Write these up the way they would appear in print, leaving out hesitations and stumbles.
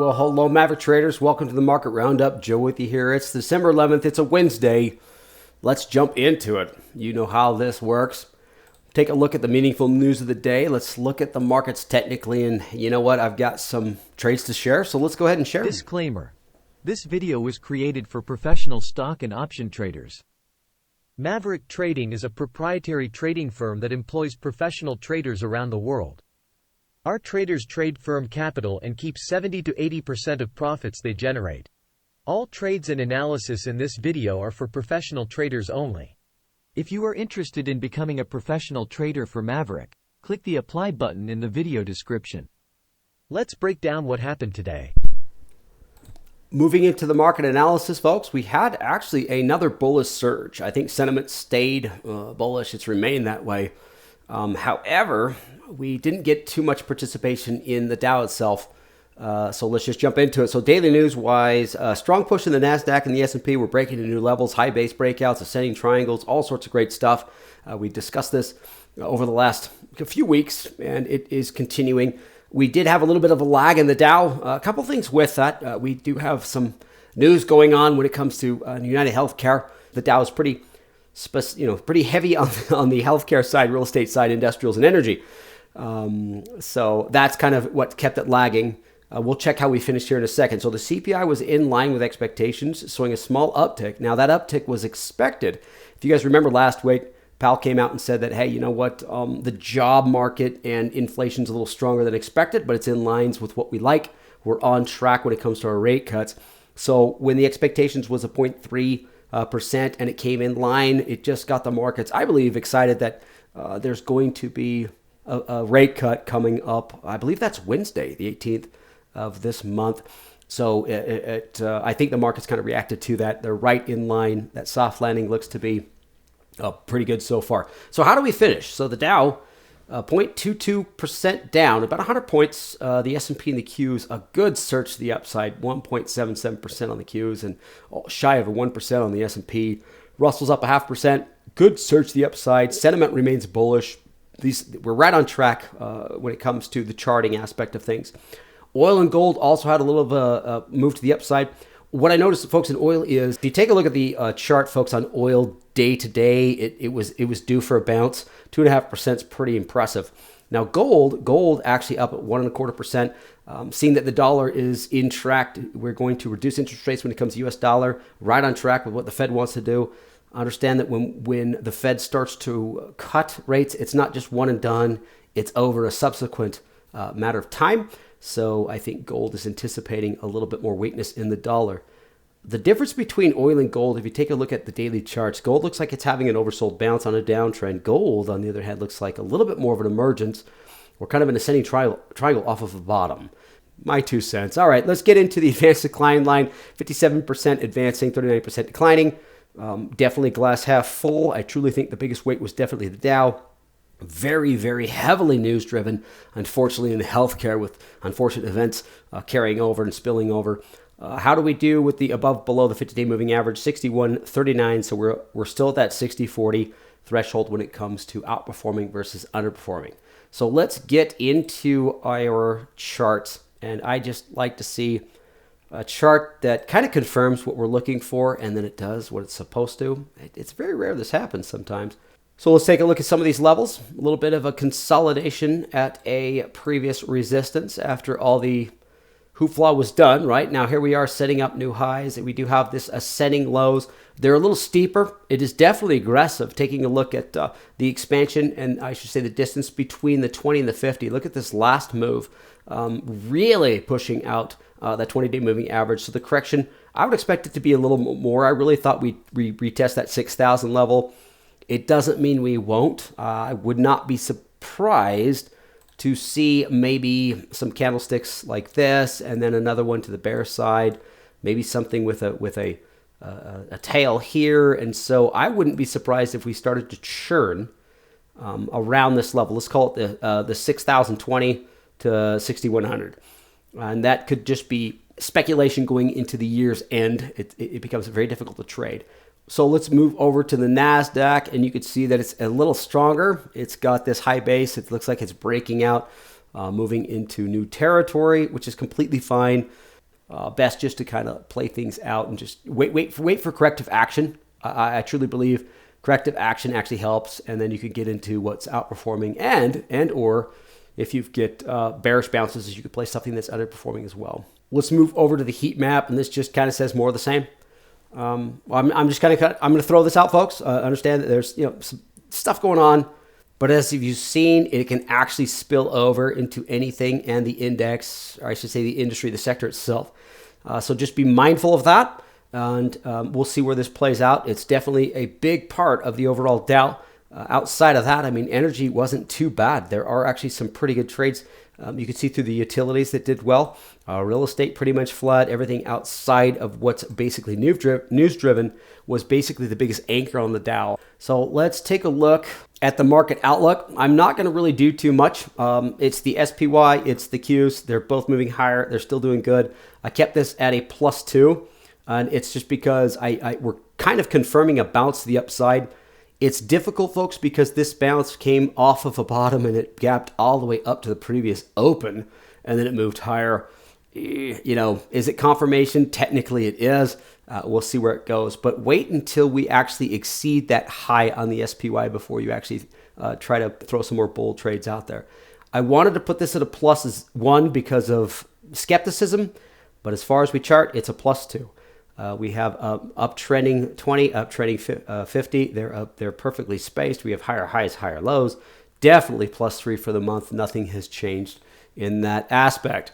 Well, hello, Maverick traders. Welcome to the Market Roundup. Joe with you here. It's December 11th. It's a Wednesday. Let's jump into it. You know how this works. Take a look at the meaningful news of the day. Let's look at the markets technically. And you know what? I've got some trades to share, so let's go ahead and share them. Disclaimer. This video was created for professional stock and option traders. Maverick Trading is a proprietary trading firm that employs professional traders around the world. Our traders trade firm capital and keep 70 to 80% of profits they generate. All trades and analysis in this video are for professional traders only. If you are interested in becoming a professional trader for Maverick, click the apply button in the video description. Let's break down what happened today. Moving into the market analysis, folks, we had actually another bullish surge. I think sentiment stayed bullish. It's remained that way. However, we didn't get too much participation in the Dow itself. So let's just jump into it. So daily news-wise, strong push in the NASDAQ and the S&P. We're breaking into new levels, high base breakouts, ascending triangles, all sorts of great stuff. We discussed this over the last few weeks, and it is continuing. We did have a little bit of a lag in the Dow. A couple things with that. We do have some news going on when it comes to United Healthcare. The Dow is pretty heavy on the healthcare side, real estate side, industrials, and energy. So that's kind of what kept it lagging. We'll check how we finished here in a second. So the CPI was in line with expectations, showing a small uptick. Now that uptick was expected. If you guys remember last week, Powell came out and said that, hey, you know what? The job market and inflation's a little stronger than expected, but it's in lines with what we like. We're on track when it comes to our rate cuts. So when the expectations was a 0.3%, and it came in line, it just got the markets, I believe, excited that there's going to be a rate cut coming up. I believe that's Wednesday, the 18th of this month. So I think the markets kind of reacted to that. They're right in line. That soft landing looks to be pretty good so far. So how do we finish? So the Dow, 0.22% down, about 100 points. The S&P and the Qs, a good surge to the upside, 1.77% on the Qs and shy of a 1% on the S&P. Russell's up 0.5%. Good surge to the upside. Sentiment remains bullish. We're right on track when it comes to the charting aspect of things. Oil and gold also had a little of a move to the upside. What I noticed, folks, in oil is, if you take a look at the chart, folks, on oil day to day, it was due for a bounce. 2.5% is pretty impressive. Now gold actually up at 1.25%. Seeing that the dollar is in track, we're going to reduce interest rates when it comes to U.S. dollar. Right on track with what the Fed wants to do. Understand that when the Fed starts to cut rates, it's not just one and done. It's over a subsequent matter of time. So I think gold is anticipating a little bit more weakness in the dollar. The difference between oil and gold, if you take a look at the daily charts, gold looks like it's having an oversold bounce on a downtrend. Gold, on the other hand, looks like a little bit more of an emergence. We're kind of an ascending triangle off of the bottom. My 2 cents. All right, let's get into the advanced decline line. 57% advancing, 39% declining. Definitely glass half full. I truly think the biggest weight was definitely the Dow. Very, very heavily news driven, unfortunately, in healthcare, with unfortunate events carrying over and spilling over. How do we do with the below the 50-day moving average? 61.39. So we're still at that 60-40 threshold when it comes to outperforming versus underperforming. So let's get into our charts, and I just like to see a chart that kind of confirms what we're looking for, and then it does what it's supposed to. It's very rare this happens sometimes. So let's take a look at some of these levels. A little bit of a consolidation at a previous resistance after all the hoopla was done, right? Now here we are setting up new highs, and we do have this ascending lows. They're a little steeper. It is definitely aggressive. Taking a look at the expansion, and I should say the distance between the 20 and the 50. Look at this last move, really pushing out that 20-day moving average. So the correction, I would expect it to be a little more. I really thought we'd retest that 6,000 level. It doesn't mean we won't. I would not be surprised to see maybe some candlesticks like this, and then another one to the bear side, maybe something with a tail here. And so I wouldn't be surprised if we started to churn around this level. Let's call it the 6,020 to 6,100, and that could just be speculation going into the year's end. It becomes very difficult to trade. So let's move over to the NASDAQ, and you can see that it's a little stronger. It's got this high base. It looks like it's breaking out, moving into new territory, which is completely fine. best just to kind of play things out and just wait for corrective action. I truly believe corrective action actually helps, and then you can get into what's outperforming and or if you get bearish bounces, you could play something that's underperforming as well. Let's move over to the heat map, and this just kind of says more of the same. I'm going to throw this out, folks. Understand that there's some stuff going on, but as you've seen, it can actually spill over into anything and the index, or I should say the industry, the sector itself. So just be mindful of that, and we'll see where this plays out. It's definitely a big part of the overall Dow. Outside of that, I mean, energy wasn't too bad. There are actually some pretty good trades. You can see through the utilities that did well. Real estate pretty much flat. Everything outside of what's basically news-driven was basically the biggest anchor on the Dow. So let's take a look at the market outlook. I'm not going to really do too much. It's the SPY, it's the Qs. They're both moving higher. They're still doing good. I kept this at a +2, and it's just because we're kind of confirming a bounce to the upside. It's difficult, folks, because this bounce came off of a bottom and it gapped all the way up to the previous open, and then it moved higher. Is it confirmation? Technically it is. We'll see where it goes, but wait until we actually exceed that high on the SPY before you actually try to throw some more bull trades out there. I wanted to put this at a +1 because of skepticism, but as far as we chart, it's a +2. We have uptrending 20, uptrending 50. They're perfectly spaced. We have higher highs, higher lows. Definitely +3 for the month. Nothing has changed in that aspect.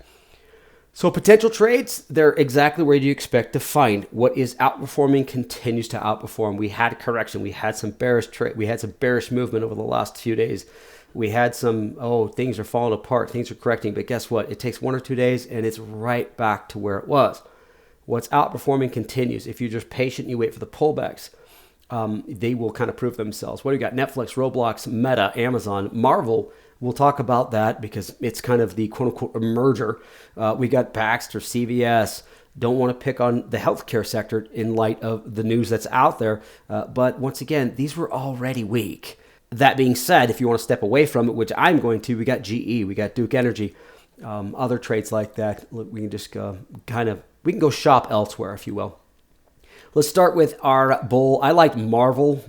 So potential trades, they're exactly where you expect to find. What is outperforming continues to outperform. We had a correction. We had some bearish trade. We had some bearish movement over the last few days. We had some, things are falling apart. Things are correcting. But guess what? It takes 1 or 2 days and it's right back to where it was. What's outperforming continues. If you're just patient, you wait for the pullbacks, they will kind of prove themselves. What do you got? Netflix, Roblox, Meta, Amazon, Marvel. We'll talk about that because it's kind of the quote-unquote merger. We got Baxter, CVS. Don't want to pick on the healthcare sector in light of the news that's out there. But once again, these were already weak. That being said, if you want to step away from it, which I'm going to, we got GE, we got Duke Energy, other trades like that. We can just we can go shop elsewhere, if you will. Let's start with our bull. I like Marvel.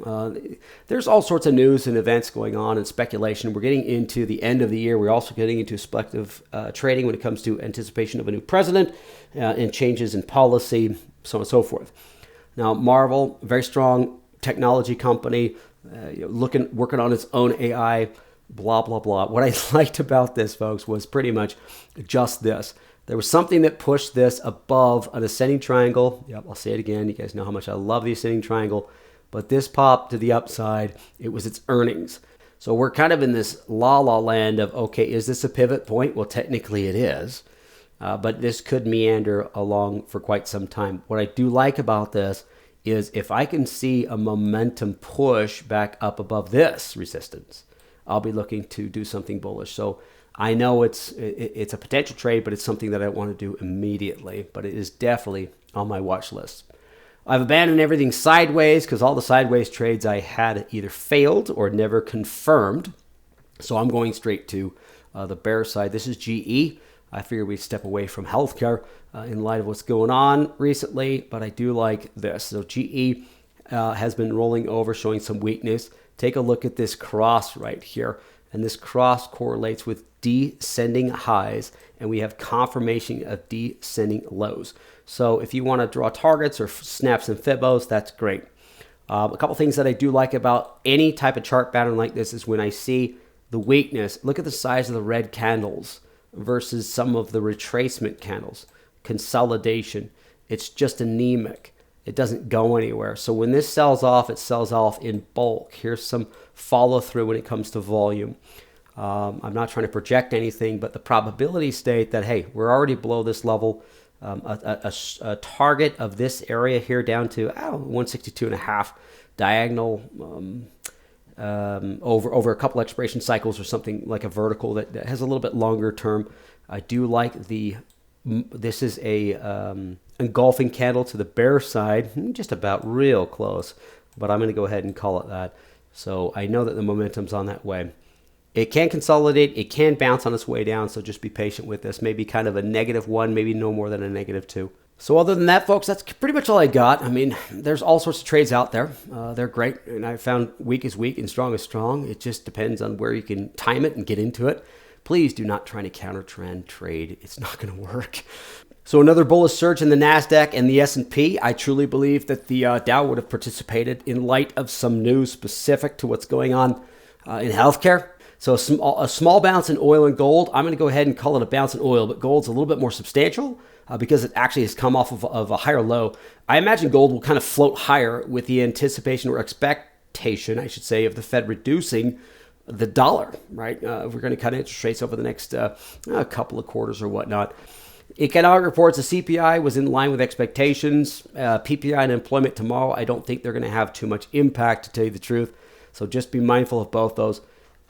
There's all sorts of news and events going on and speculation. We're getting into the end of the year. We're also getting into speculative trading when it comes to anticipation of a new president and changes in policy, so on and so forth. Now, Marvel, very strong technology company, working on its own AI, blah, blah, blah. What I liked about this, folks, was pretty much just this. There was something that pushed this above an ascending triangle. Yep, I'll say it again. You guys know how much I love the ascending triangle. But this popped to the upside. It was its earnings. So we're kind of in this la-la land of, okay, is this a pivot point? Well, technically it is. But this could meander along for quite some time. What I do like about this is if I can see a momentum push back up above this resistance, I'll be looking to do something bullish. So I know it's a potential trade, but it's something that I want to do immediately. But it is definitely on my watch list. I've abandoned everything sideways because all the sideways trades I had either failed or never confirmed. So I'm going straight to the bear side. This is GE. I figure we step away from healthcare in light of what's going on recently, but I do like this. So GE has been rolling over, showing some weakness. Take a look at this cross right here. And this cross correlates with descending highs, and we have confirmation of descending lows. So if you want to draw targets or snaps and fibos, that's great. A couple things that I do like about any type of chart pattern like this is when I see the weakness, look at the size of the red candles versus some of the retracement candles. Consolidation, it's just anemic. It doesn't go anywhere. So when this sells off, it sells off in bulk. Here's some follow through when it comes to volume. I'm not trying to project anything, but the probability state that, hey, we're already below this level. A target of this area here down to 162.5 diagonal over a couple expiration cycles or something like a vertical that has a little bit longer term. I do like this is a engulfing candle to the bear side, just about real close, but I'm going to go ahead and call it that. So I know that the momentum's on that way. It can consolidate. It can bounce on its way down, so just be patient with this. Maybe kind of a -1, maybe no more than a -2. So other than that, folks, that's pretty much all I got. I mean, there's all sorts of trades out there. They're great, and I found weak is weak and strong is strong. It just depends on where you can time it and get into it. Please do not try to counter trend trade. It's not going to work. So another bullish surge in the NASDAQ and the S&P. I truly believe that the Dow would have participated in light of some news specific to what's going on in healthcare. So a small bounce in oil and gold. I'm going to go ahead and call it a bounce in oil, but gold's a little bit more substantial because it actually has come off of a higher low. I imagine gold will kind of float higher with the anticipation or expectation, I should say, of the Fed reducing the dollar, right? If we're going to cut interest rates over the next couple of quarters or whatnot. Economic reports, the CPI was in line with expectations. PPI and employment tomorrow, I don't think they're going to have too much impact, to tell you the truth. So just be mindful of both those.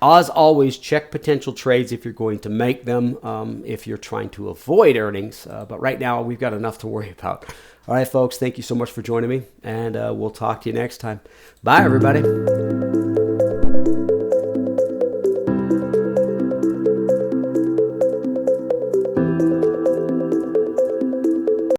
As always, check potential trades if you're going to make them, if you're trying to avoid earnings. But right now, we've got enough to worry about. All right, folks, thank you so much for joining me, and we'll talk to you next time. Bye, everybody.